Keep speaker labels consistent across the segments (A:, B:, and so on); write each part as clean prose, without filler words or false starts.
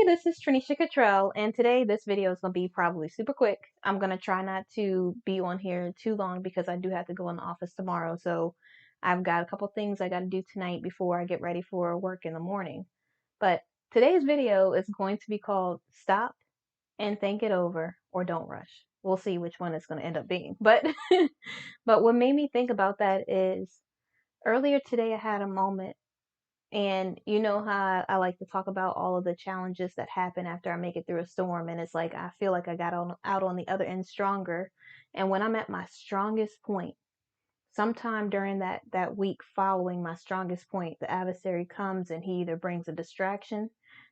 A: this is Trinesha Cottrell, and today this video is going to be probably super quick. I'm going to try not to be on here too long because I do have to go in the office tomorrow. So I've got a couple things I got to do tonight before I get ready for work in the morning. But today's video is going to be called Stop and Think It Over or Don't Rush. We'll see which one it's going to end up being. But but what made me think about that is earlier today I had a moment, and you know how I like to talk about all of the challenges that happen after I make it through a storm. And it's like I feel like I got out on the other end stronger. And when I'm at my strongest point, sometime during that week following my strongest point, the adversary comes and he either brings a distraction,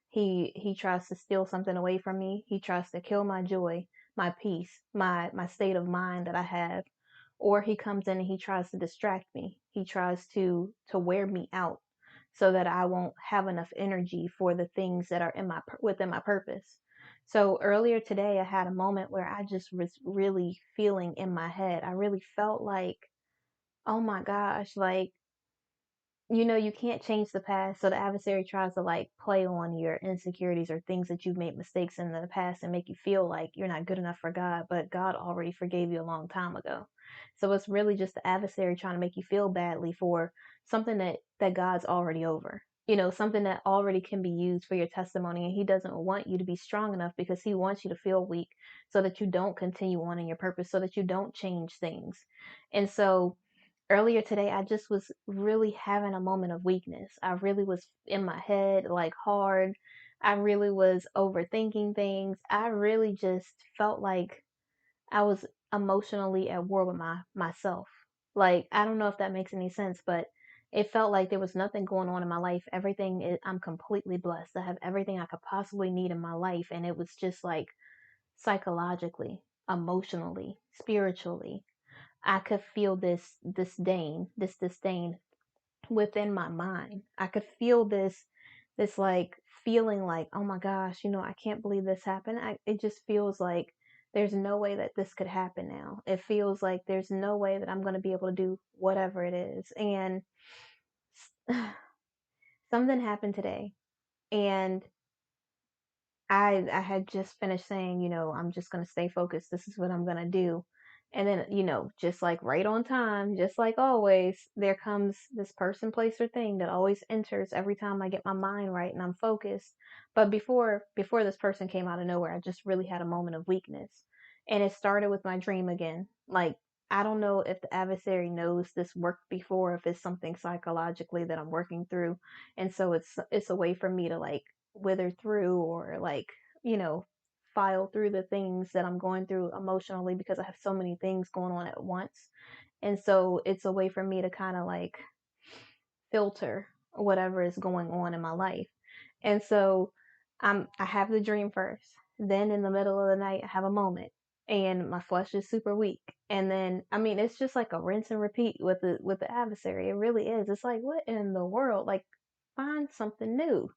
A: he tries to steal something away from me, he tries to kill my joy, my peace, my state of mind that I have, or he comes in and he tries to distract me. He tries to wear me out so that I won't have enough energy for the things that are within my purpose. So earlier today I had a moment where I just was really feeling in my head. I really felt like, oh my gosh, like, you can't change the past. So the adversary tries to like play on your insecurities or things that you've made mistakes in the past and make you feel like you're not good enough for God, but God already forgave you a long time ago. So it's really just the adversary trying to make you feel badly for something that God's already over. Something that already can be used for your testimony. And he doesn't want you to be strong enough because he wants you to feel weak so that you don't continue on in your purpose, so that you don't change things. And so earlier today, I just was really having a moment of weakness. I really was in my head, like hard. I really was overthinking things. I really just felt like I was emotionally at war with myself. Like, I don't know if that makes any sense, but it felt like there was nothing going on in my life. I'm completely blessed. I have everything I could possibly need in my life. And it was just like psychologically, emotionally, spiritually, I could feel this disdain within my mind. I could feel this like feeling like, oh my gosh, I can't believe this happened. It just feels like there's no way that this could happen now. It feels like there's no way that I'm going to be able to do whatever it is. And something happened today, and I had just finished saying, I'm just going to stay focused. This is what I'm going to do. And then, just like right on time, just like always, there comes this person, place, or thing that always enters every time I get my mind right and I'm focused. But before this person came out of nowhere, I just really had a moment of weakness. And it started with my dream again. Like, I don't know if the adversary knows this worked before, if it's something psychologically that I'm working through. And so it's a way for me to like wither through or like, you know, file through the things that I'm going through emotionally because I have so many things going on at once. And so it's a way for me to kind of like filter whatever is going on in my life. And so I have the dream first. Then in the middle of the night I have a moment and my flesh is super weak. And then I mean it's just like a rinse and repeat with the adversary. It really is. It's like what in the world? Like find something new.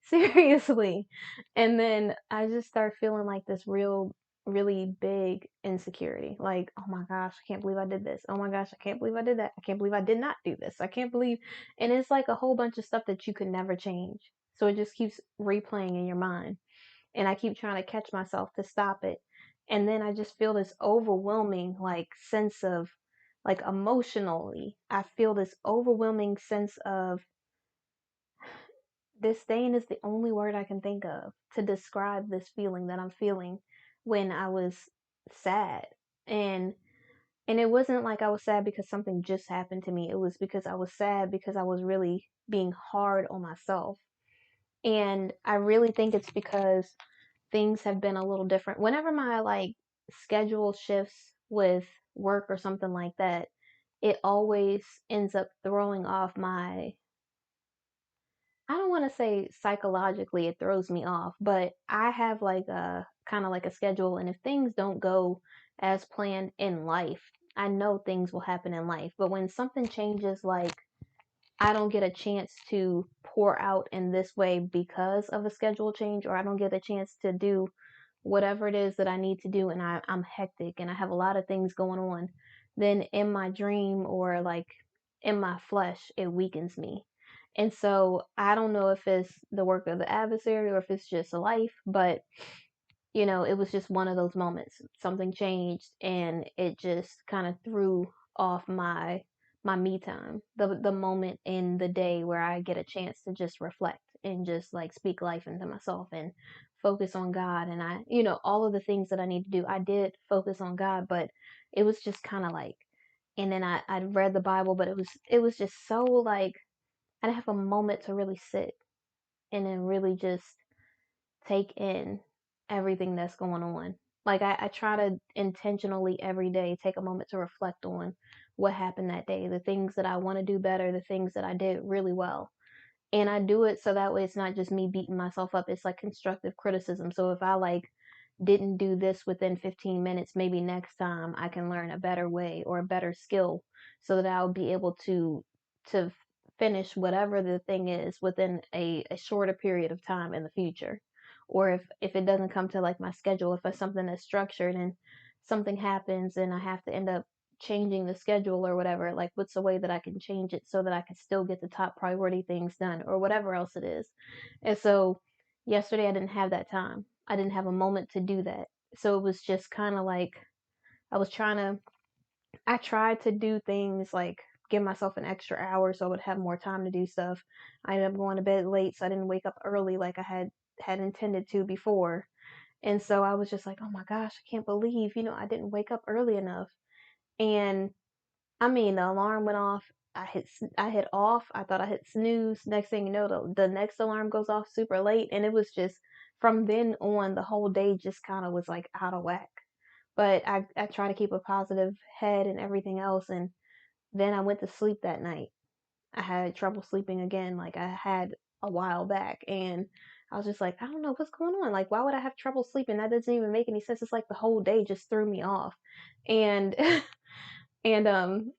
A: Seriously. And then I just start feeling like this really big insecurity. Like, oh my gosh, I can't believe I did this. Oh my gosh, I can't believe I did that. I can't believe I did not do this. I can't believe, and it's like a whole bunch of stuff that you could never change. So it just keeps replaying in your mind. And I keep trying to catch myself to stop it. And then I just feel this overwhelming like sense of like emotionally, I feel this overwhelming sense of disdain is the only word I can think of to describe this feeling that I'm feeling when I was sad. And and it wasn't like I was sad because something just happened to me. It was because I was sad because I was really being hard on myself. And I really think it's because things have been a little different. Whenever my like schedule shifts with work or something like that, it always ends up throwing off my, I don't want to say psychologically it throws me off, but I have like a kind of like a schedule, and if things don't go as planned in life, I know things will happen in life. But when something changes, like I don't get a chance to pour out in this way because of a schedule change, or I don't get a chance to do whatever it is that I need to do, and I'm hectic and I have a lot of things going on, then in my dream or like in my flesh, it weakens me. And so I don't know if it's the work of the adversary or if it's just life, but it was just one of those moments. Something changed and it just kind of threw off my me time. The moment in the day where I get a chance to just reflect and just like speak life into myself and focus on God, and all of the things that I need to do. I did focus on God, but it was just kind of like, and then I read the Bible, but it was just so like I didn't have a moment to really sit and then really just take in everything that's going on. Like I try to intentionally every day take a moment to reflect on what happened that day, the things that I want to do better, the things that I did really well. And I do it so that way it's not just me beating myself up. It's like constructive criticism. So if I like didn't do this within 15 minutes, maybe next time I can learn a better way or a better skill so that I'll be able to finish whatever the thing is within a shorter period of time in the future. Or if it doesn't come to like my schedule, if it's something that's structured and something happens and I have to end up changing the schedule or whatever, like what's a way that I can change it so that I can still get the top priority things done or whatever else it is. And so yesterday I didn't have that time. I didn't have a moment to do that. So it was just kind of like I was trying to I tried to do things like give myself an extra hour so I would have more time to do stuff. I ended up going to bed late, so I didn't wake up early like I had intended to before. And so I was just like, "Oh my gosh, I can't believe, I didn't wake up early enough." And I mean, the alarm went off. I hit off. I thought I hit snooze. Next thing you know, the next alarm goes off super late, and it was just from then on, the whole day just kind of was like out of whack. But I try to keep a positive head and everything else, and then I went to sleep that night. I had trouble sleeping again, like I had a while back, and I was just like, I don't know what's going on. Like, why would I have trouble sleeping? That doesn't even make any sense. It's like the whole day just threw me off, and And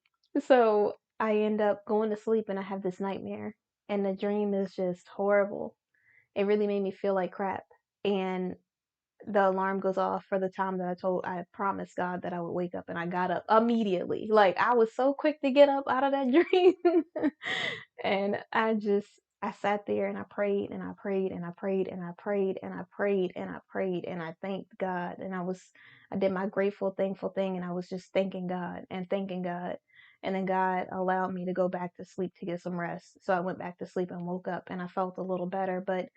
A: so I end up going to sleep and I have this nightmare, and the dream is just horrible. It really made me feel like crap. And the alarm goes off for the time that I promised God that I would wake up, and I got up immediately. Like I was so quick to get up out of that dream. And I sat there and I prayed and I prayed and I prayed and I prayed and I prayed and I prayed and I thanked God, and I did my grateful, thankful thing, and I was just thanking God and thanking God. And then God allowed me to go back to sleep to get some rest. So I went back to sleep and woke up and I felt a little better. But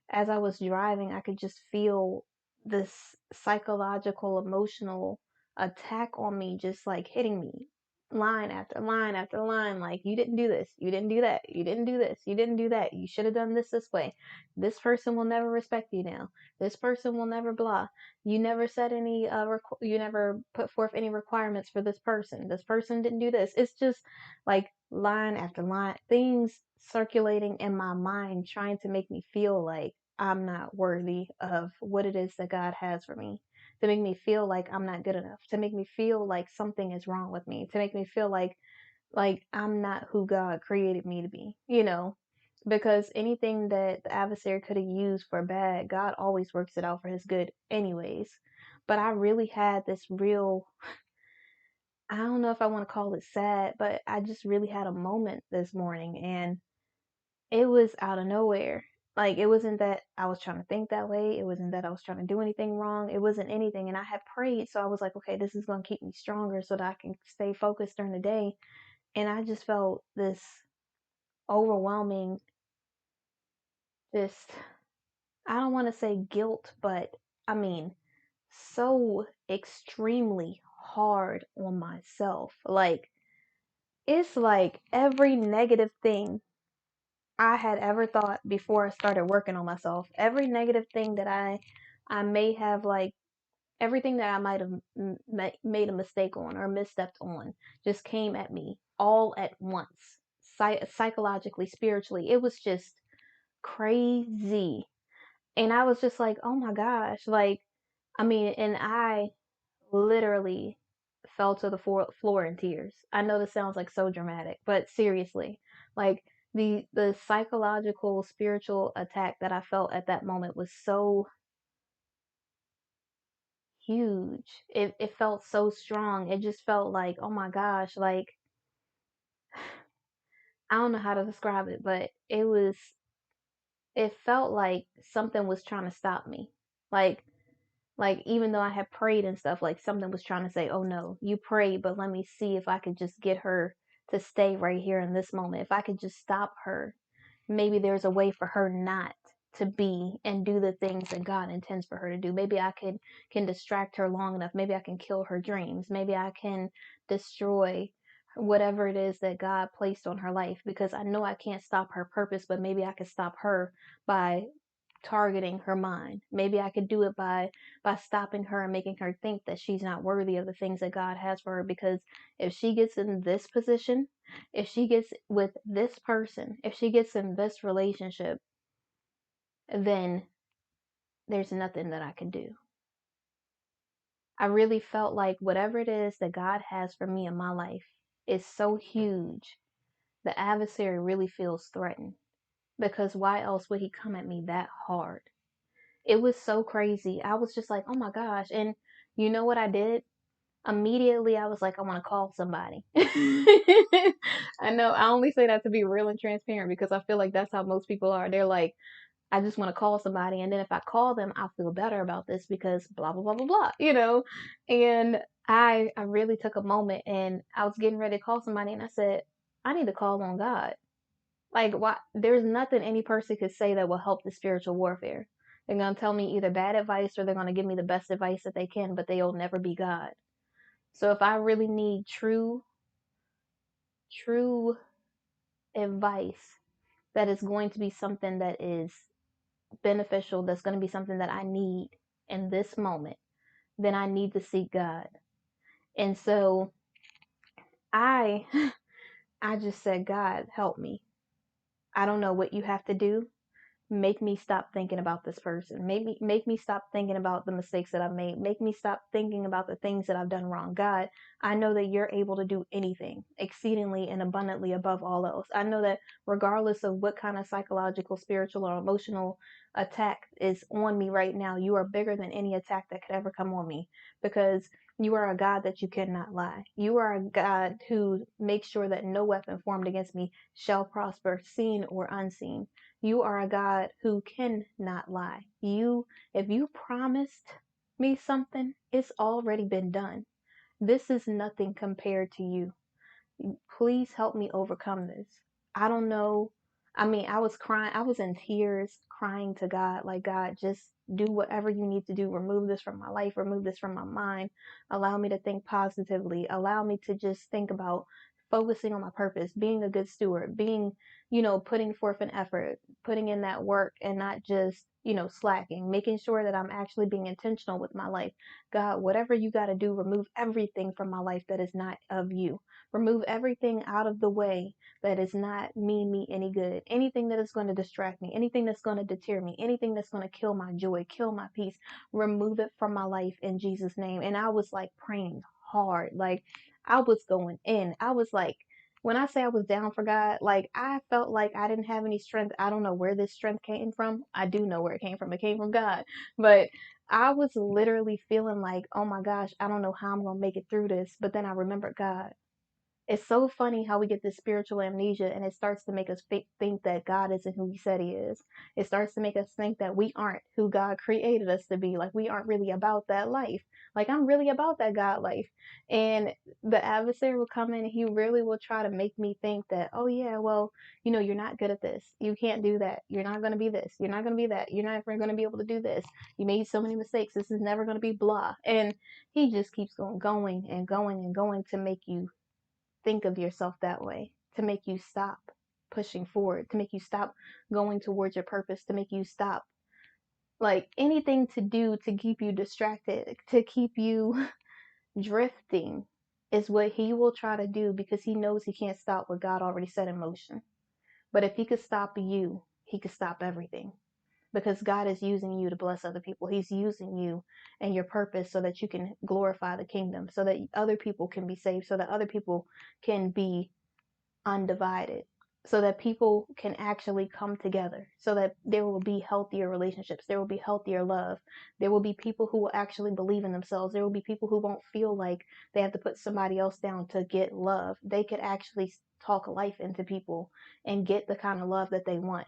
A: as I was driving, I could just feel this psychological, emotional attack on me, just like hitting me line after line after line. Like, you didn't do this, you didn't do that, you didn't do this, you didn't do that, you should have done this way. This person will never respect you now. This person will never blah. You never said any, you never put forth any requirements for this person. This person didn't do this. It's just like line after line, things circulating in my mind, trying to make me feel like I'm not worthy of what it is that God has for me, to make me feel like I'm not good enough, to make me feel like something is wrong with me, to make me feel like I'm not who God created me to be. Because anything that the adversary could have used for bad, God always works it out for his good anyways. But I really had this real, I don't know if I want to call it sad, but I just really had a moment this morning, and it was out of nowhere. Like, it wasn't that I was trying to think that way. It wasn't that I was trying to do anything wrong. It wasn't anything. And I had prayed. So I was like, okay, this is going to keep me stronger so that I can stay focused during the day. And I just felt this overwhelming, just, I don't want to say guilt, but I mean, so extremely hard on myself. Like, it's like every negative thing I had ever thought before I started working on myself. Every negative thing that I may have, like everything that I might have made a mistake on or misstepped on, just came at me all at once. Psychologically, spiritually, it was just crazy. And I was just like, "Oh my gosh." Like, I mean, and I literally fell to the floor in tears. I know this sounds like so dramatic, but seriously, like the psychological, spiritual attack that I felt at that moment was so huge. It felt so strong. It just felt like, oh my gosh, like I don't know how to describe it, but it felt like something was trying to stop me. Like even though I had prayed and stuff, like something was trying to say, "Oh no, you prayed, but let me see if I could just get her to stay right here in this moment. If I could just stop her, maybe there's a way for her not to be and do the things that God intends for her to do. Maybe I can distract her long enough. Maybe I can kill her dreams. Maybe I can destroy whatever it is that God placed on her life, because I know I can't stop her purpose, but maybe I could stop her by targeting her mind. Maybe I could do it by stopping her and making her think that she's not worthy of the things that God has for her, because if she gets in this position, if she gets with this person, if she gets in this relationship, then there's nothing that I can do. I really felt like whatever it is that God has for me in my life is so huge, the adversary really feels threatened, because why else would he come at me that hard? It was so crazy. I was just like, oh my gosh. And you know what I did? Immediately, I was like, I want to call somebody. I know I only say that to be real and transparent, because I feel like that's how most people are. They're like, I just want to call somebody. And then if I call them, I'll feel better about this because blah, blah, blah, blah, blah, you know? And I really took a moment, and I was getting ready to call somebody, and I said, I need to call on God. Like, why? There's nothing any person could say that will help the spiritual warfare. They're gonna tell me either bad advice, or they're gonna give me the best advice that they can, but they'll never be God. So if I really need true advice that is going to be something that is beneficial, that's going to be something that I need in this moment, then I need to seek God. And so I I just said, God, help me. I don't know what you have to do. Make me stop thinking about this person. Make me stop thinking about the mistakes that I've made. Make me stop thinking about the things that I've done wrong. God, I know that you're able to do anything exceedingly and abundantly above all else. I know that regardless of what kind of psychological, spiritual, or emotional attack is on me right now, you are bigger than any attack that could ever come on me, because you are a God that you cannot lie. You are a God who makes sure that no weapon formed against me shall prosper, seen or unseen. You are a God who cannot lie. If you promised me something, it's already been done. This is nothing compared to you. Please help me overcome this. I don't know. I mean, I was crying. I was in tears crying to God, like, God, just do whatever you need to do. Remove this from my life. Remove this from my mind. Allow me to think positively. Allow me to just think about focusing on my purpose, being a good steward, being, putting forth an effort, putting in that work, and not just, slacking, making sure that I'm actually being intentional with my life. God, whatever you got to do, remove everything from my life that is not of you. Remove everything out of the way that is not mean me any good. Anything that is going to distract me, anything that's going to deter me, anything that's going to kill my joy, kill my peace, remove it from my life in Jesus' name. And I was like praying hard. Like, I was going in. I was like, when I say I was down for God, like, I felt like I didn't have any strength. I don't know where this strength came from. I do know where it came from. It came from God. But I was literally feeling like, oh my gosh, I don't know how I'm going to make it through this. But then I remembered God. It's so funny how we get this spiritual amnesia, and it starts to make us think that God isn't who he said he is. It starts to make us think that we aren't who God created us to be. Like, we aren't really about that life. Like, I'm really about that God life. And the adversary will come in, and he really will try to make me think that, oh yeah, well, you're not good at this. You can't do that. You're not going to be this. You're not going to be that. You're not going to be able to do this. You made so many mistakes. This is never going to be blah. And he just keeps going and going and going to make you think of yourself that way, to make you stop pushing forward, to make you stop going towards your purpose, to make you stop, like, anything to do to keep you distracted, to keep you drifting is what he will try to do, because he knows he can't stop what God already set in motion. But if he could stop you, he could stop everything, because God is using you to bless other people. He's using you and your purpose so that you can glorify the kingdom, so that other people can be saved, so that other people can be undivided. so that people can actually come together, so that there will be healthier relationships, there will be healthier love, there will be people who will actually believe in themselves, there will be people who won't feel like they have to put somebody else down to get love. They could actually talk life into people and get the kind of love that they want.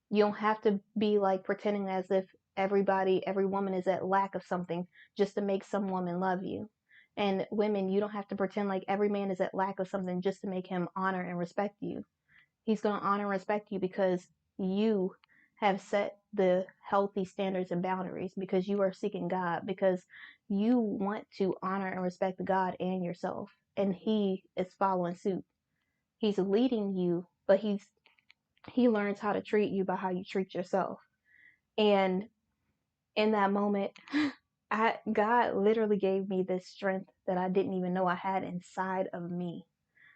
A: You don't have to be like pretending as if every woman is at lack of something just to make some woman love you. And women, you don't have to pretend like every man is at lack of something just to make him honor and respect you. He's going to honor and respect you because you have set the healthy standards and boundaries, because you are seeking God, because you want to honor and respect God and yourself. And he is following suit. He's leading you, but he learns how to treat you by how you treat yourself. And in that moment, God literally gave me this strength that I didn't even know I had inside of me.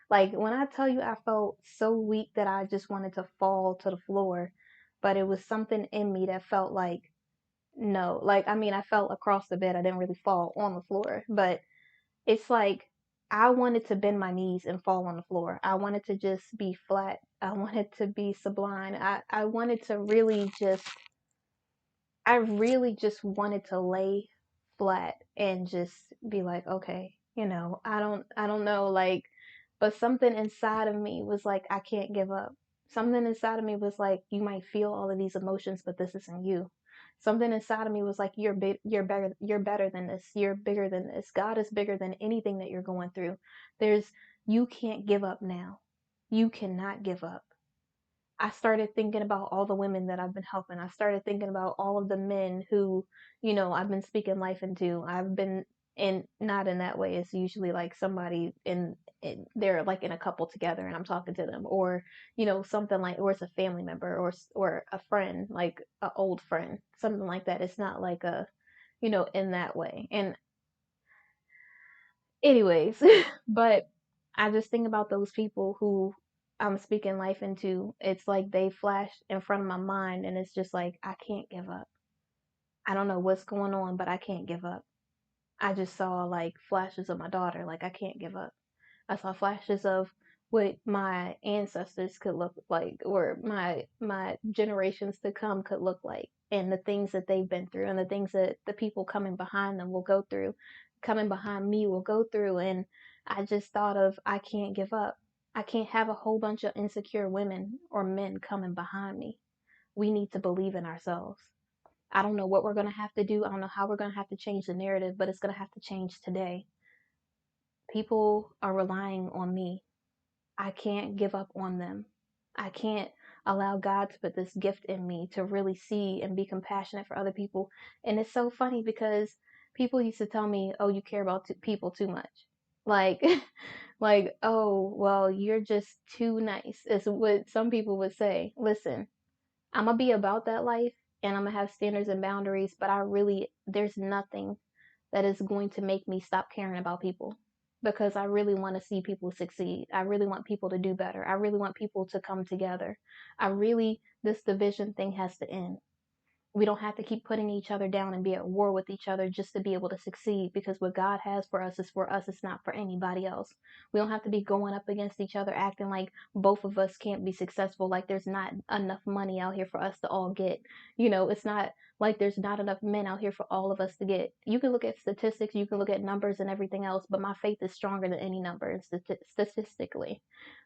A: Like when I tell you I felt so weak that I just wanted to fall to the floor, but it was something in me that felt like no. Like I mean, I fell across the bed. I didn't really fall on the floor, but it's like I wanted to bend my knees and fall on the floor. I wanted to just be flat. I wanted to be sublime. I wanted to really just I really just wanted to lay flat and just be like, okay, I don't know, like, but something inside of me was like, I can't give up. Something inside of me was like, you might feel all of these emotions, but this isn't you. Something inside of me was like, you're better than this. You're bigger than this. God is bigger than anything that you're going through. There's, you can't give up now. You cannot give up. I started thinking about all the women that I've been helping. I started thinking about all of the men who, I've been speaking life into. I've been in, not in that way. It's usually like somebody they're like in a couple together and I'm talking to them, or, something like, or it's a family member, or a friend, like an old friend, something like that. It's not like a, in that way. And anyways, but I just think about those people who I'm speaking life into. It's like they flash in front of my mind, and it's just like, I can't give up. I don't know what's going on, but I can't give up. I just saw like flashes of my daughter, like, I can't give up. I saw flashes of what my ancestors could look like, or my generations to come could look like, and the things that they've been through, and the things that the people coming behind them will go through, coming behind me will go through. And I just thought of, I can't give up. I can't have a whole bunch of insecure women or men coming behind me. We need to believe in ourselves. I don't know what we're going to have to do. I don't know how we're going to have to change the narrative, but it's going to have to change today. People are relying on me. I can't give up on them. I can't allow God to put this gift in me to really see and be compassionate for other people. And it's so funny because people used to tell me, "Oh, you care about people too much." Like like, "Oh, well, you're just too nice." Is what some people would say. Listen, I'm gonna be about that life, and I'm gonna have standards and boundaries, but there's nothing that is going to make me stop caring about people, because I really want to see people succeed. I really want people to do better. I really want people to come together. This division thing has to end. We don't have to keep putting each other down and be at war with each other just to be able to succeed, because what God has for us is for us. It's not for anybody else. We don't have to be going up against each other acting like both of us can't be successful, like there's not enough money out here for us to all get. It's not like there's not enough men out here for all of us to get. You can look at statistics, you can look at numbers and everything else, but my faith is stronger than any number statistically.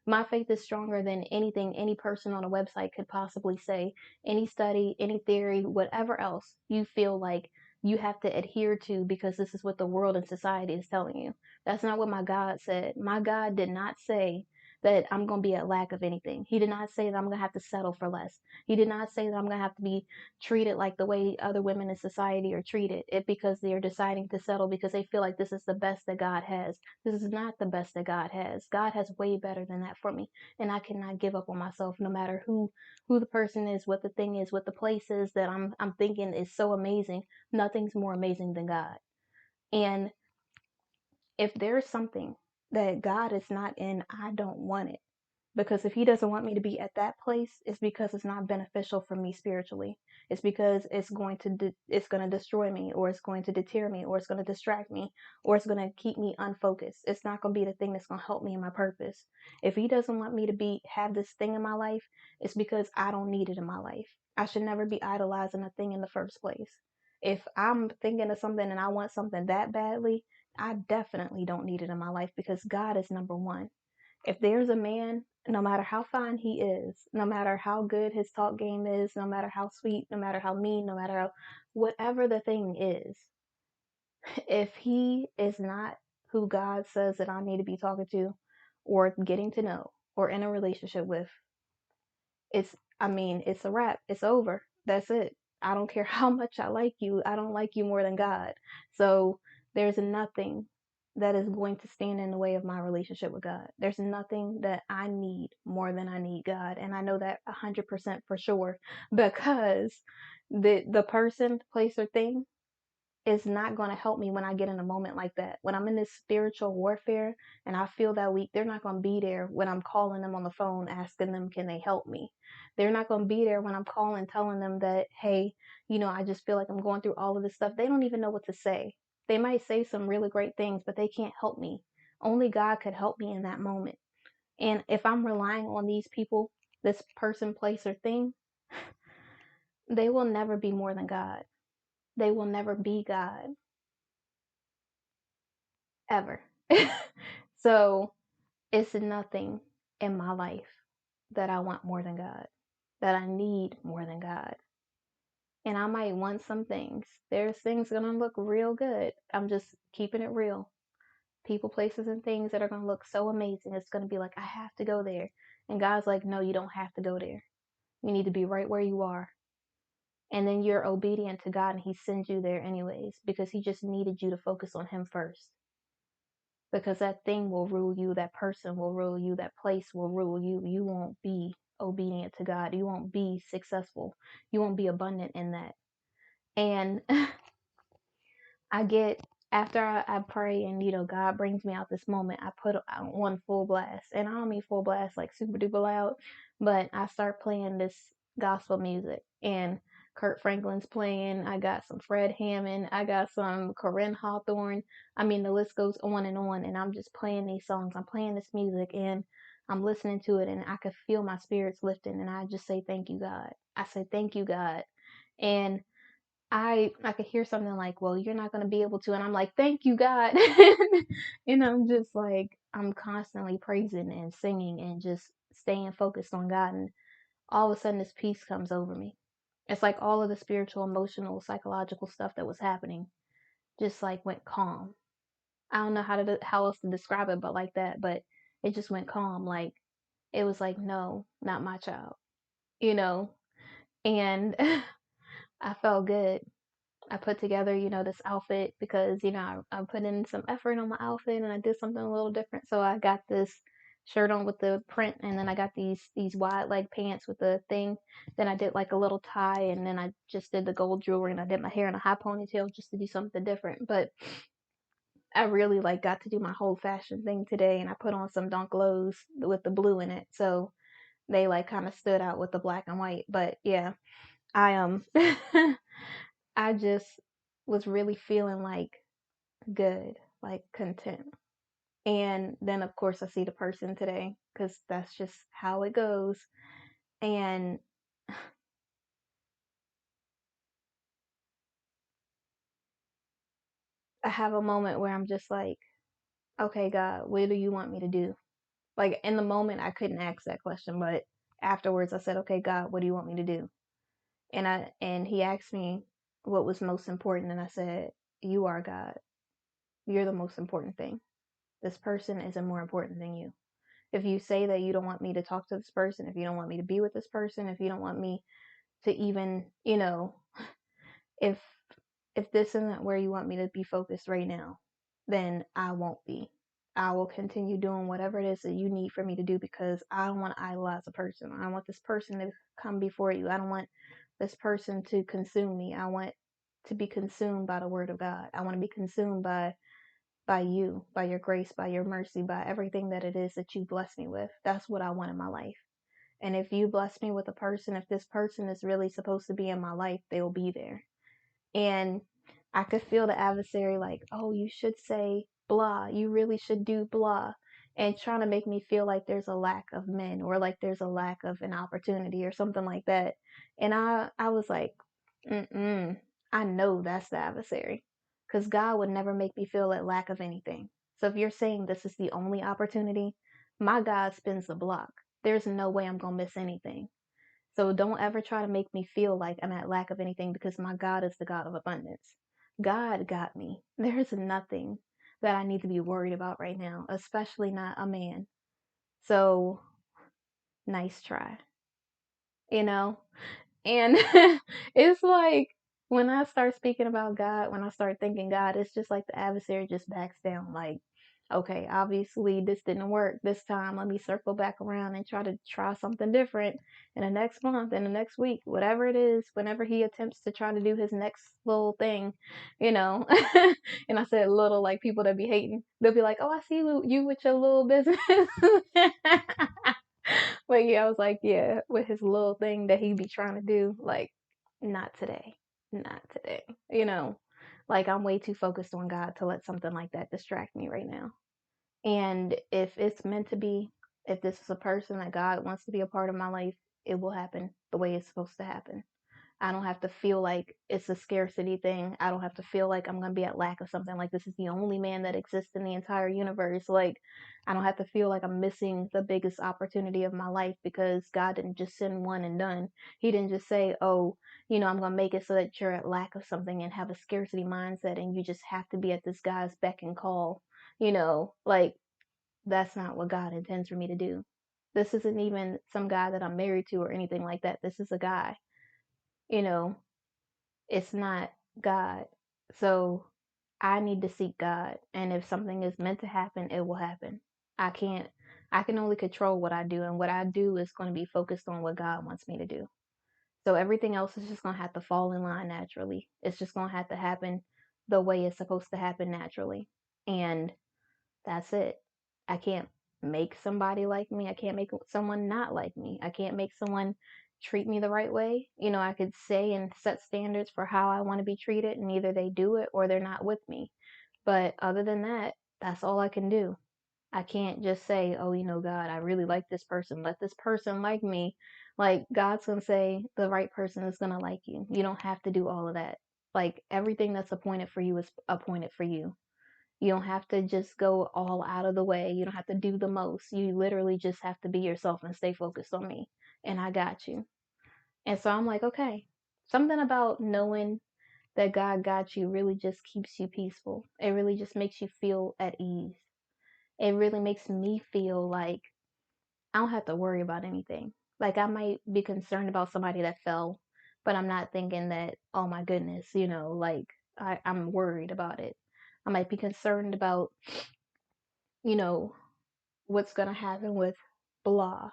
A: My faith is stronger than anything any person on a website could possibly say, any study, any theory, whatever else you feel like you have to adhere to because this is what the world and society is telling you. That's not what my God said. My God did not say that I'm going to be at lack of anything. He did not say that I'm going to have to settle for less. He did not say that I'm going to have to be treated like the way other women in society are treated, it because they're deciding to settle because they feel like this is the best that God has. This is not the best that God has. God has way better than that for me, and I cannot give up on myself, no matter who the person is, what the thing is, what the place is that I'm thinking is so amazing. Nothing's more amazing than God. And if there's something that God is not in, I don't want it, Because if he doesn't want me to be at that place, it's because it's not beneficial for me spiritually. It's because it's going to destroy me, or it's going to deter me, or it's going to distract me, or it's going to keep me unfocused. It's not going to be the thing that's going to help me in my purpose. If he doesn't want me to have this thing in my life, it's because I don't need it in my life. I should never be idolizing a thing in the first place. If I'm thinking of something and I want something that badly, I definitely don't need it in my life, because God is number one. If there's a man, no matter how fine he is, no matter how good his talk game is, no matter how sweet, no matter how mean, no matter how, whatever the thing is, if he is not who God says that I need to be talking to or getting to know or in a relationship with, it's a wrap. It's over. That's it. I don't care how much I like you. I don't like you more than God. So there's nothing that is going to stand in the way of my relationship with God. There's nothing that I need more than I need God. And I know that 100% for sure, because the person, place, or thing is not going to help me when I get in a moment like that. When I'm in this spiritual warfare and I feel that weak, they're not going to be there when I'm calling them on the phone, asking them, can they help me? They're not going to be there when I'm calling, telling them that, hey, I just feel like I'm going through all of this stuff. They don't even know what to say. They might say some really great things, but they can't help me. Only God could help me in that moment. And if I'm relying on these people, this person, place, or thing, they will never be more than God. They will never be God. Ever. So it's nothing in my life that I want more than God, that I need more than God. And I might want some things. There's things gonna look real good. I'm just keeping it real. People, places, and things that are gonna look so amazing. It's gonna be like, I have to go there. And God's like, no, you don't have to go there. You need to be right where you are. And then you're obedient to God and He sends you there anyways, because He just needed you to focus on Him first. Because that thing will rule you, that person will rule you, that place will rule you. You won't be obedient to God. You won't be successful. You won't be abundant in that. And I get, after I pray and, God brings me out this moment, I put on full blast. And I don't mean full blast like super duper loud, but I start playing this gospel music. And Kurt Franklin's playing. I got some Fred Hammond. I got some Corinne Hawthorne. I mean, the list goes on. And I'm just playing these songs. I'm playing this music and I'm listening to it, and I could feel my spirits lifting. And I just say, thank you, God. I say, thank you, God. And I could hear something like, well, you're not going to be able to. And I'm like, thank you, God. And I'm just like, I'm constantly praising and singing and just staying focused on God. And all of a sudden, this peace comes over me. It's like all of the spiritual, emotional, psychological stuff that was happening just like went calm. I don't know how else to describe it, but like that. But it just went calm. Like, it was like, no, not my child, you know? And I felt good. I put together, this outfit because, I put in some effort on my outfit and I did something a little different. So I got this shirt on with the print, and then I got these wide leg pants with the thing. Then I did like a little tie, and then I just did the gold jewelry, and I did my hair in a high ponytail just to do something different. But I really like got to do my whole fashion thing today, and I put on some dunk lows with the blue in it. So they like kind of stood out with the black and white. But yeah, I I just was really feeling like good, like content. And then, of course, I see the person today because that's just how it goes. And I have a moment where I'm just like, okay, God, what do you want me to do? Like, in the moment, I couldn't ask that question, but afterwards, I said, okay, God, what do you want me to do? And He asked me what was most important, and I said, you are God. You're the most important thing. This person isn't more important than you. If you say that you don't want me to talk to this person, if you don't want me to be with this person, if you don't want me to even, if this isn't where you want me to be focused right now, then I won't be. I will continue doing whatever it is that you need for me to do, because I don't want to idolize a person. I don't want this person to come before you. I don't want this person to consume me. I want to be consumed by the word of God. I want to be consumed by by you, by your grace, by your mercy, by everything that it is that you bless me with. That's what I want in my life. And if you bless me with a person, if this person is really supposed to be in my life, they'll be there. And I could feel the adversary like, oh, you should say blah. You really should do blah. And trying to make me feel like there's a lack of men or like there's a lack of an opportunity or something like that. And I was like, mm-mm. I know that's the adversary. Because God would never make me feel that lack of anything. So if you're saying this is the only opportunity, my God spins the block. There's no way I'm going to miss anything. So don't ever try to make me feel like I'm at lack of anything because my God is the God of abundance. God got me. There's nothing that I need to be worried about right now, especially not a man. So nice try, you know? And it's like when I start speaking about God, when I start thinking God, it's just like the adversary just backs down. Like, okay, obviously this didn't work this time. Let me circle back around and try something different in the next month, in the next week, whatever it is, whenever he attempts to try to do his next little thing, you know. And I said little like people that be hating. They'll be like, oh, I see you with your little business. But yeah, I was like, yeah, with his little thing that he be trying to do, like, not today. Not today. You know, like I'm way too focused on God to let something like that distract me right now. And if it's meant to be, if this is a person that God wants to be a part of my life, it will happen the way it's supposed to happen. I don't have to feel like it's a scarcity thing. I don't have to feel like I'm going to be at lack of something. Like this is the only man that exists in the entire universe. Like I don't have to feel like I'm missing the biggest opportunity of my life because God didn't just send one and done. He didn't just say, oh, I'm going to make it so that you're at lack of something and have a scarcity mindset and you just have to be at this guy's beck and call. Like that's not what God intends for me to do. This isn't even some guy that I'm married to or anything like that. This is a guy, you know, it's not God. So I need to seek God. And if something is meant to happen, it will happen. I can't, I can only control what I do. And what I do is going to be focused on what God wants me to do. So everything else is just going to have to fall in line naturally. It's just going to have to happen the way it's supposed to happen naturally. And that's it. I can't make somebody like me. I can't make someone not like me. I can't make someone treat me the right way. I could say and set standards for how I want to be treated, and either they do it or they're not with me. But other than that, that's all I can do. I can't just say, oh, God, I really like this person. Let this person like me. Like, God's going to say the right person is going to like you. You don't have to do all of that. Like, everything that's appointed for you is appointed for you. You don't have to just go all out of the way. You don't have to do the most. You literally just have to be yourself and stay focused on me. And I got you. And so I'm like, okay. Something about knowing that God got you really just keeps you peaceful. It really just makes you feel at ease. It really makes me feel like I don't have to worry about anything. Like I might be concerned about somebody that fell, but I'm not thinking that, oh my goodness, like I'm worried about it. I might be concerned about, you know, what's going to happen with blah.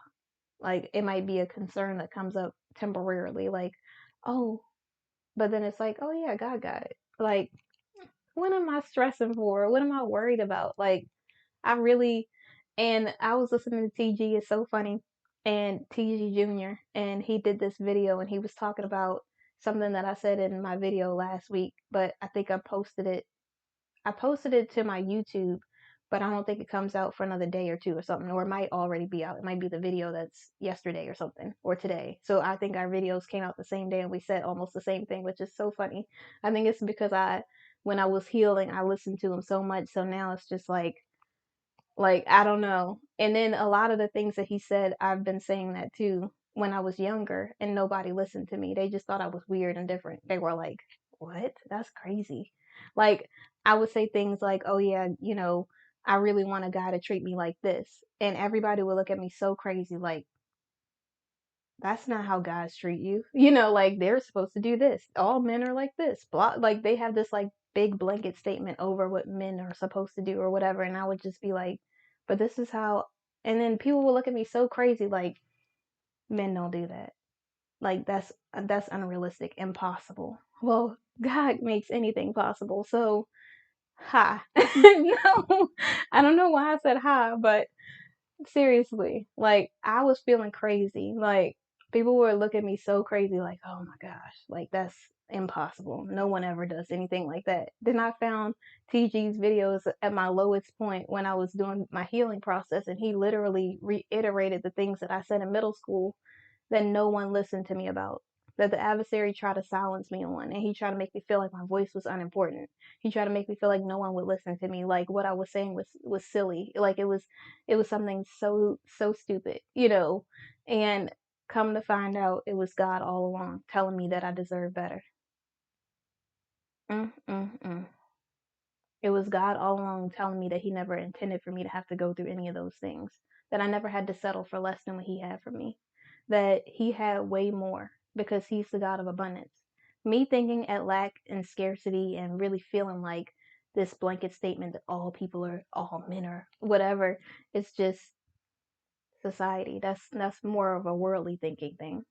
A: Like it might be a concern that comes up temporarily, like, oh, but then it's like, oh yeah, God got it. Like, what am I stressing for? What am I worried about? Like, I really, and I was listening to TG, it's so funny, and TG Jr., and he did this video and he was talking about something that I said in my video last week, but I think I posted it to my YouTube, but I don't think it comes out for another day or two or something, or it might already be out. It might be the video that's yesterday or something, or today. So I think our videos came out the same day and we said almost the same thing, which is so funny. I think it's because when I was healing, I listened to him so much. So now it's just like I don't know. And then a lot of the things that he said, I've been saying that too when I was younger and nobody listened to me. They just thought I was weird and different. They were like, "What? That's crazy." Like I would say things like, "Oh yeah, I really want a guy to treat me like this." And everybody would look at me so crazy like, "That's not how guys treat you." Like they're supposed to do this. All men are like this. Blah, like they have this like big blanket statement over what men are supposed to do or whatever, and I would just be like, "But this is how." And then people will look at me so crazy like, "Men don't do that. Like that's unrealistic, impossible." Well, God makes anything possible. So ha. No, I don't know why I said ha, but seriously, like I was feeling crazy. Like people were looking at me so crazy, like, oh my gosh, like that's impossible. No one ever does anything like that. Then I found TG's videos at my lowest point when I was doing my healing process, and he literally reiterated the things that I said in middle school that no one listened to me about. That the adversary tried to silence me on, and he tried to make me feel like my voice was unimportant. He tried to make me feel like no one would listen to me, like what I was saying was silly, like it was something so stupid, you know. And come to find out, it was God all along telling me that I deserve better. Mm, mm, mm. It was God all along telling me that He never intended for me to have to go through any of those things, that I never had to settle for less than what He had for me, that He had way more because He's the God of abundance. Me thinking at lack and scarcity and really feeling like this blanket statement that all people are, all men are, whatever, it's just society. That's more of a worldly thinking thing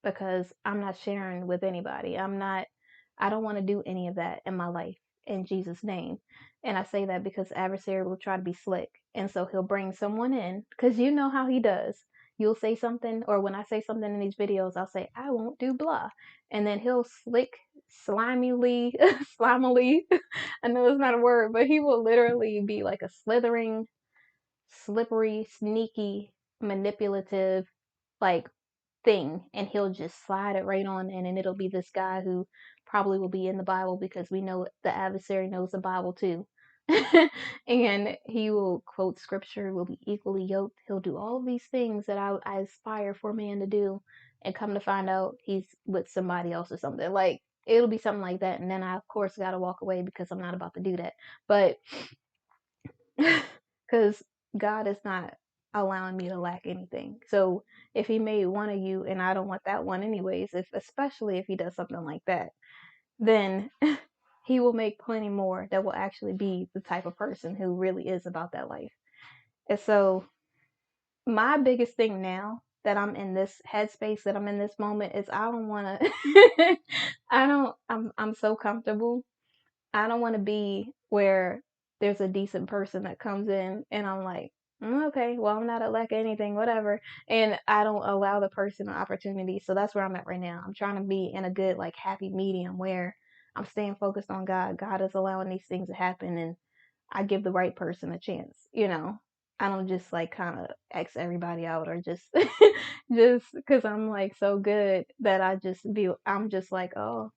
A: because I'm not sharing with anybody. I don't want to do any of that in my life in Jesus' name. And I say that because the adversary will try to be slick. And so he'll bring someone in because you know how he does. You'll say something, or when I say something in these videos, I'll say, I won't do blah. And then he'll slick, slimily, slimily, I know it's not a word, but he will literally be like a slithering, slippery, sneaky, manipulative, like thing, and he'll just slide it right on in, and it'll be this guy who probably will be in the Bible because we know the adversary knows the Bible too. And he will quote scripture, will be equally yoked. He'll do all of these things that I aspire for man to do, and come to find out he's with somebody else or something. Like it'll be something like that, and then I of course got to walk away because I'm not about to do that. But because God is not allowing me to lack anything. So if He made one of you and I don't want that one anyways, if especially if He does something like that, then He will make plenty more that will actually be the type of person who really is about that life. And so my biggest thing now that I'm in this headspace, that I'm in this moment, is I don't want to I'm so comfortable. I don't want to be where there's a decent person that comes in and I'm like, okay, well, I'm not a lack of anything, whatever. And I don't allow the person an opportunity. So that's where I'm at right now. I'm trying to be in a good, like, happy medium where I'm staying focused on God. God is allowing these things to happen, and I give the right person a chance, you know. I don't just like kind of X everybody out or just just because I'm like so good that I'm just like, oh,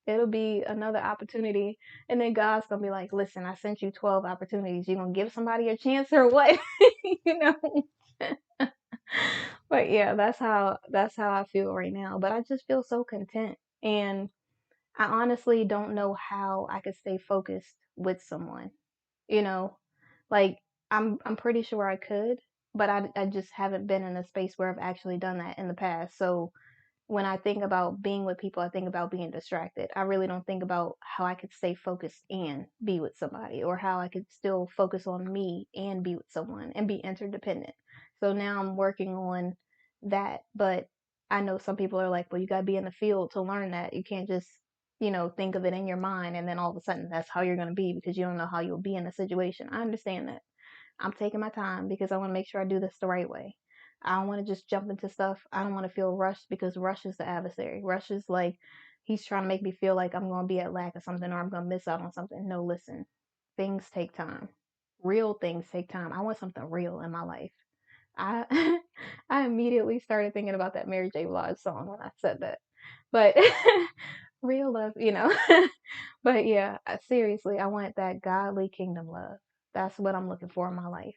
A: it'll be another opportunity. And then God's gonna be like, listen, I sent you 12 opportunities. You gonna give somebody a chance or what? you know? But yeah, that's how I feel right now. But I just feel so content. And I honestly don't know how I could stay focused with someone, you know? Like I'm pretty sure I could, but I just haven't been in a space where I've actually done that in the past. So when I think about being with people, I think about being distracted. I really don't think about how I could stay focused and be with somebody, or how I could still focus on me and be with someone and be interdependent. So now I'm working on that. But I know some people are like, well, you got to be in the field to learn that. You can't just, think of it in your mind and then all of a sudden that's how you're going to be because you don't know how you'll be in a situation. I understand that. I'm taking my time because I want to make sure I do this the right way. I don't want to just jump into stuff. I don't want to feel rushed because rush is the adversary. Rush is like he's trying to make me feel like I'm going to be at lack of something or I'm going to miss out on something. No, listen. Things take time. Real things take time. I want something real in my life. I I immediately started thinking about that Mary J. Blige song when I said that. But real love, But yeah, seriously, I want that godly kingdom love. That's what I'm looking for in my life.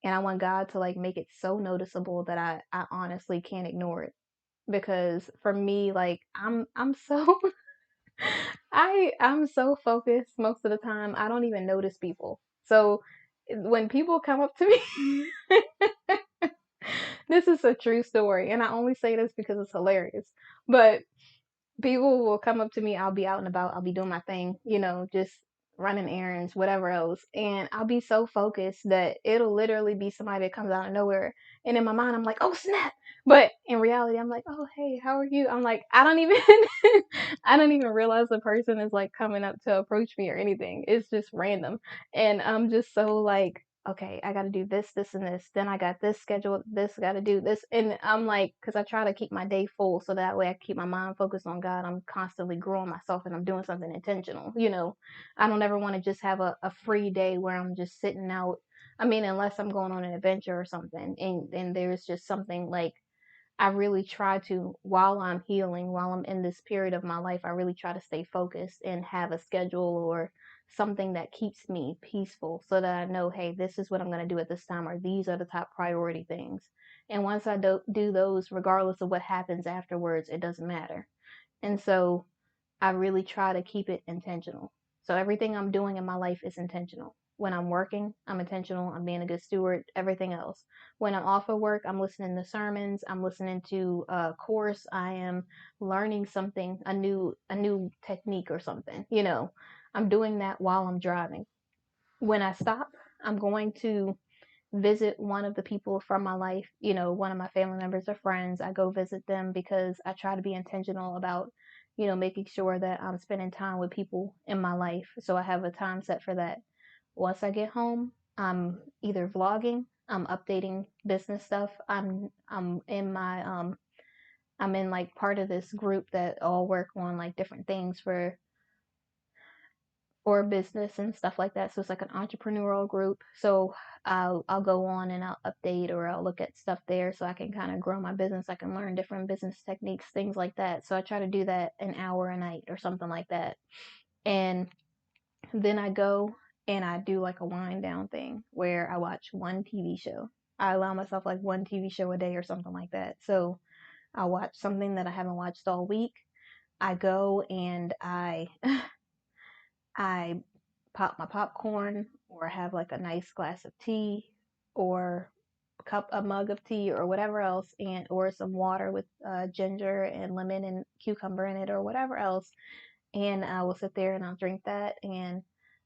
A: And I want God to like make it so noticeable that I honestly can't ignore it. Because for me, like I'm so I'm so focused most of the time. I don't even notice people. So when people come up to me, this is a true story, and I only say this because it's hilarious. But people will come up to me. I'll be out and about. I'll be doing my thing, just running errands, whatever else. And I'll be so focused that it'll literally be somebody that comes out of nowhere. And in my mind, I'm like, oh, snap. But in reality, I'm like, oh, hey, how are you? I'm like, I don't even, I don't even realize the person is like coming up to approach me or anything. It's just random. And I'm just so like, okay, I got to do this, this, and this. Then I got this scheduled, this, got to do this. And I'm like, because I try to keep my day full so that way I keep my mind focused on God. I'm constantly growing myself and I'm doing something intentional. I don't ever want to just have a free day where I'm just sitting out. I mean, unless I'm going on an adventure or something. And there's just something like, I really try to, while I'm healing, while I'm in this period of my life, I really try to stay focused and have a schedule or something that keeps me peaceful so that I know, hey, this is what I'm going to do at this time, or these are the top priority things. And once I do those, regardless of what happens afterwards, it doesn't matter. And so I really try to keep it intentional. So everything I'm doing in my life is intentional. When I'm working, I'm intentional. I'm being a good steward, everything else. When I'm off of work, I'm listening to sermons, I'm listening to a course, I am learning something, a new technique or something. I'm doing that while I'm driving. When I stop, I'm going to visit one of the people from my life, one of my family members or friends. I go visit them because I try to be intentional about, making sure that I'm spending time with people in my life. So I have a time set for that. Once I get home, I'm either vlogging, I'm updating business stuff. I'm in like part of this group that all work on like different things for business and stuff like that. So it's like an entrepreneurial group. So I'll go on and I'll update or I'll look at stuff there so I can kind of grow my business. I can learn different business techniques, things like that. So I try to do that an hour a night or something like that. And then I go and I do like a wind down thing where I watch one TV show. I allow myself like one TV show a day or something like that. So I watch something that I haven't watched all week. I go and I pop my popcorn or have like a nice glass of tea or a mug of tea or whatever else, and or some water with ginger and lemon and cucumber in it or whatever else, and I will sit there and I'll drink that, and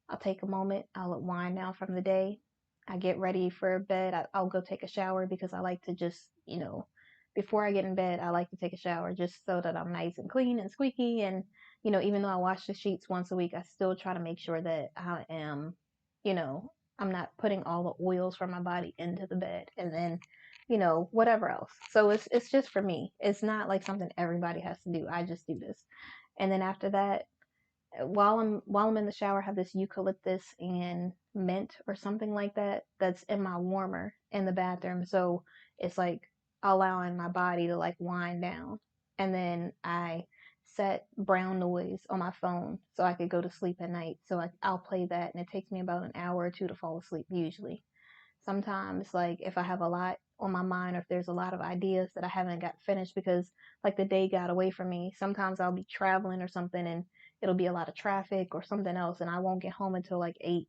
A: I'll take a moment, I'll wind down from the day. I get ready for bed. I'll go take a shower because I like to just, before I get in bed, I like to take a shower just so that I'm nice and clean and squeaky. And, even though I wash the sheets once a week, I still try to make sure that I am, you know, I'm not putting all the oils from my body into the bed and then, whatever else. So it's just for me. It's not like something everybody has to do. I just do this. And then after that, while I'm in the shower, I have this eucalyptus and mint or something like that that's in my warmer in the bathroom. So it's like allowing my body to like wind down. And then I set brown noise on my phone so I could go to sleep at night. So I'll play that, and it takes me about an hour or two to fall asleep usually. Sometimes, like if I have a lot on my mind or if there's a lot of ideas that I haven't got finished because like the day got away from me, sometimes I'll be traveling or something and it'll be a lot of traffic or something else, and I won't get home until like 8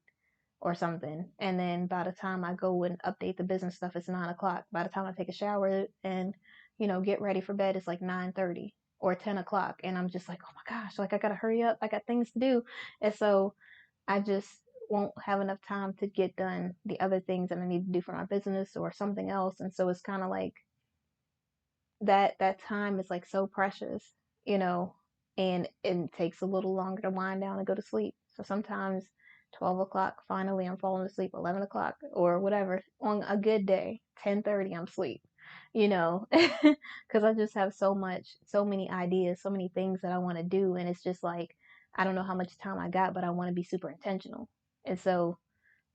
A: or something. And then by the time I go and update the business stuff, it's 9 o'clock. By the time I take a shower and, get ready for bed, it's like 9:30 or 10 o'clock. And I'm just like, oh my gosh, like I gotta hurry up. I got things to do. And so I just won't have enough time to get done the other things that I need to do for my business or something else. And so it's kind of like that time is like so precious, you know, and it takes a little longer to wind down and go to sleep. So sometimes 12 o'clock, finally I'm falling asleep, 11 o'clock or whatever. On a good day, 10:30 I'm asleep, because I just have so many ideas, so many things that I want to do. And it's just like, I don't know how much time I got, but I want to be super intentional. And so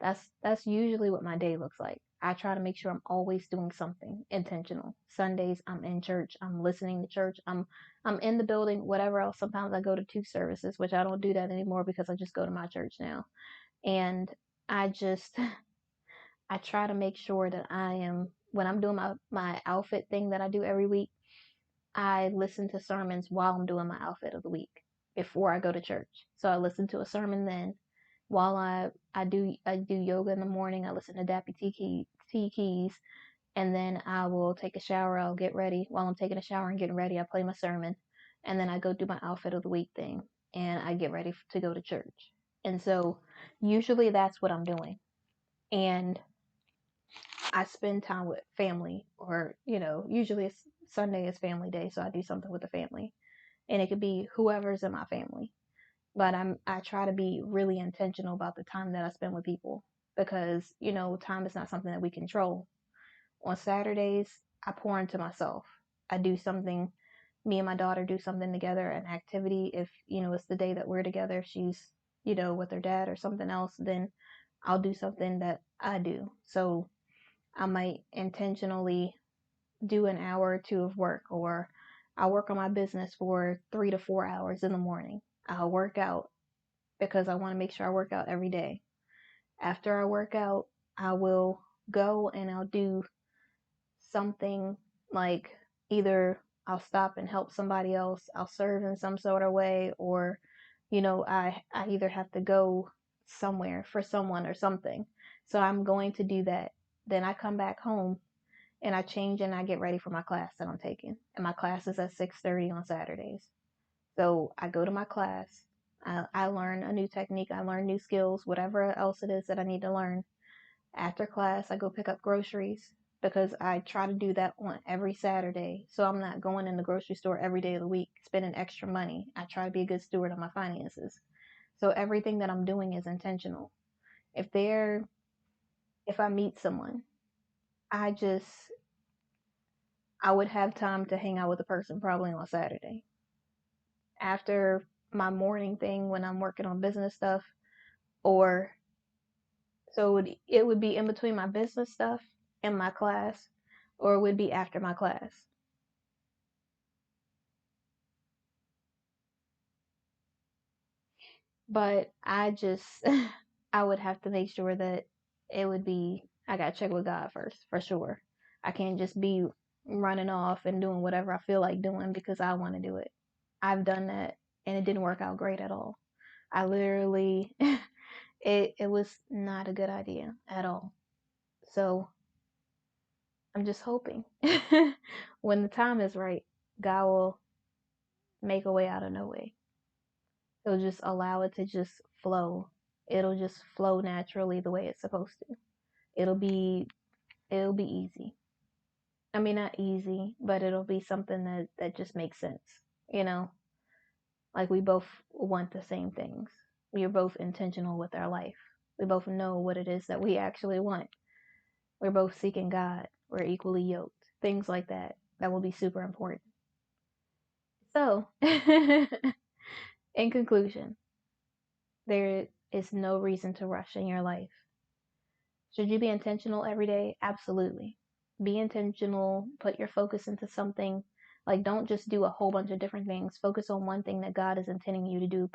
A: that's usually what my day looks like. I try to make sure I'm always doing something intentional. Sundays I'm in church, I'm listening to church, I'm in the building, whatever else. Sometimes I go to two services, which I don't do that anymore because I just go to my church now. And I just I try to make sure that I am, when I'm doing my outfit thing that I do every week, I listen to sermons while I'm doing my outfit of the week before I go to church. So I listen to a sermon then. While I do yoga in the morning, I listen to Dappy T Keys, and then I will take a shower. I'll get ready. While I'm taking a shower and getting ready, I play my sermon, and then I go do my outfit of the week thing, and I get ready to go to church. And so usually that's what I'm doing. And I spend time with family, or, usually it's Sunday is family day. So I do something with the family, and it could be whoever's in my family. But I try to be really intentional about the time that I spend with people, because, time is not something that we control. On Saturdays, I pour into myself. I do something, me and my daughter do something together, an activity. If, it's the day that we're together, if she's, with her dad or something else, then I'll do something that I do. So I might intentionally do an hour or two of work, or I'll work on my business for 3 to 4 hours in the morning. I'll work out because I want to make sure I work out every day. After I work out, I will go and I'll do something, like, either I'll stop and help somebody else, I'll serve in some sort of way, or, I either have to go somewhere for someone or something. So I'm going to do that. Then I come back home and I change and I get ready for my class that I'm taking. And my class is at 6:30 on Saturdays. So I go to my class. I learn a new technique. I learn new skills, whatever else it is that I need to learn. After class, I go pick up groceries, because I try to do that on every Saturday. So I'm not going in the grocery store every day of the week, spending extra money. I try to be a good steward of my finances. So everything that I'm doing is intentional. If they're, if I meet someone, I just, I would have time to hang out with a person probably on Saturday. After my morning thing when I'm working on business stuff, or so it would be in between my business stuff and my class, or it would be after my class. But I just, I would have to make sure that it would be, I got to check with God first, for sure. I can't just be running off and doing whatever I feel like doing because I want to do it. I've done that and it didn't work out great at all. I literally, it was not a good idea at all. So I'm just hoping when the time is right, God will make a way out of no way. He'll just allow it to just flow. It'll just flow naturally the way it's supposed to. It'll be it'll be easy. I mean, not easy, but it'll be something that just makes sense. You know, like, we both want the same things. We are both intentional with our life. We both know what it is that we actually want. We're both seeking God. We're equally yoked. Things like that. That will be super important. So, in conclusion, there is no reason to rush in your life. Should you be intentional every day? Absolutely. Be intentional, put your focus into something. Like, don't just do a whole bunch of different things. Focus on one thing that God is intending you to do.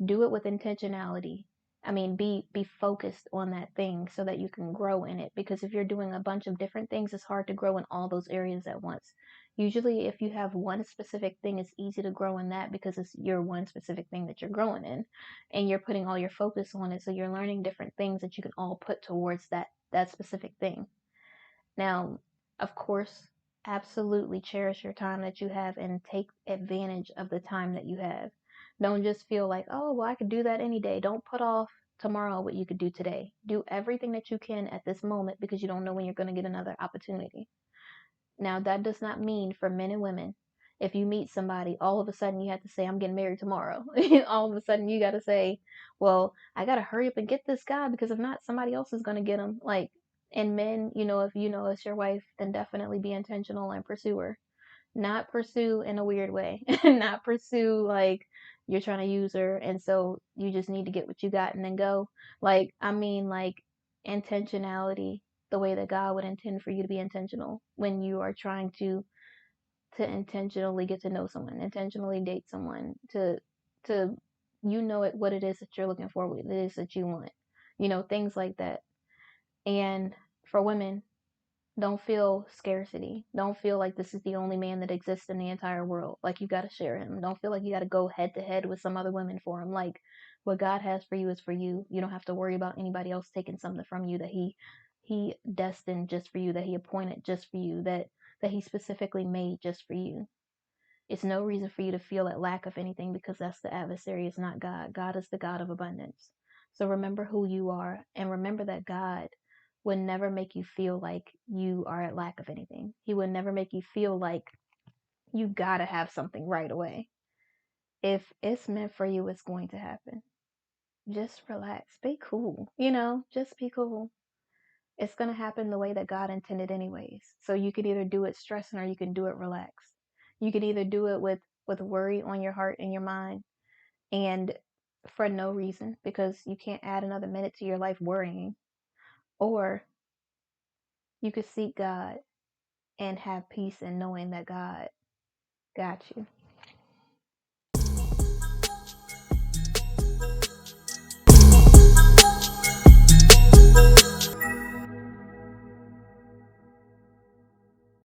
A: Do it with intentionality. I mean, be focused on that thing so that you can grow in it. Because if you're doing a bunch of different things, it's hard to grow in all those areas at once. Usually, if you have one specific thing, it's easy to grow in that because it's your one specific thing that you're growing in, and you're putting all your focus on it. So you're learning different things that you can all put towards that specific thing. Now, of course, absolutely cherish your time that you have and take advantage of the time that you have. Don't just feel like, oh, well, I could do that any day. Don't put off tomorrow what you could do today. Do everything that you can at this moment, because you don't know when you're going to get another opportunity. Now, that does not mean, for men and women, if you meet somebody, all of a sudden you have to say, I'm getting married tomorrow. All of a sudden you got to say, well, I got to hurry up and get this guy, because if not, somebody else is going to get him. Like, and men, if you know it's your wife, then definitely be intentional and pursue her. Not pursue in a weird way. Not pursue like you're trying to use her and so you just need to get what you got and then go. Like, I mean, like, intentionality, the way that God would intend for you to be intentional when you are trying to intentionally get to know someone, intentionally date someone, to what it is that you're looking for, what it is that you want. Things like that. And for women, don't feel scarcity. Don't feel like this is the only man that exists in the entire world. Like, you got to share him. Don't feel like you got to go head to head with some other women for him. Like, what God has for you is for you. You don't have to worry about anybody else taking something from you that he destined just for you, that he appointed just for you, that he specifically made just for you. It's no reason for you to feel at lack of anything because that's the adversary, is not God. God is the God of abundance. So remember who you are, and remember that God would never make you feel like you are at lack of anything. He would never make you feel like you gotta have something right away. If it's meant for you, it's going to happen. Just relax. Be cool. Just be cool. It's going to happen the way that God intended anyways. So you can either do it stressing or you can do it relaxed. You can either do it with worry on your heart and your mind and for no reason, because you can't add another minute to your life worrying, or you could seek God and have peace in knowing that God got you.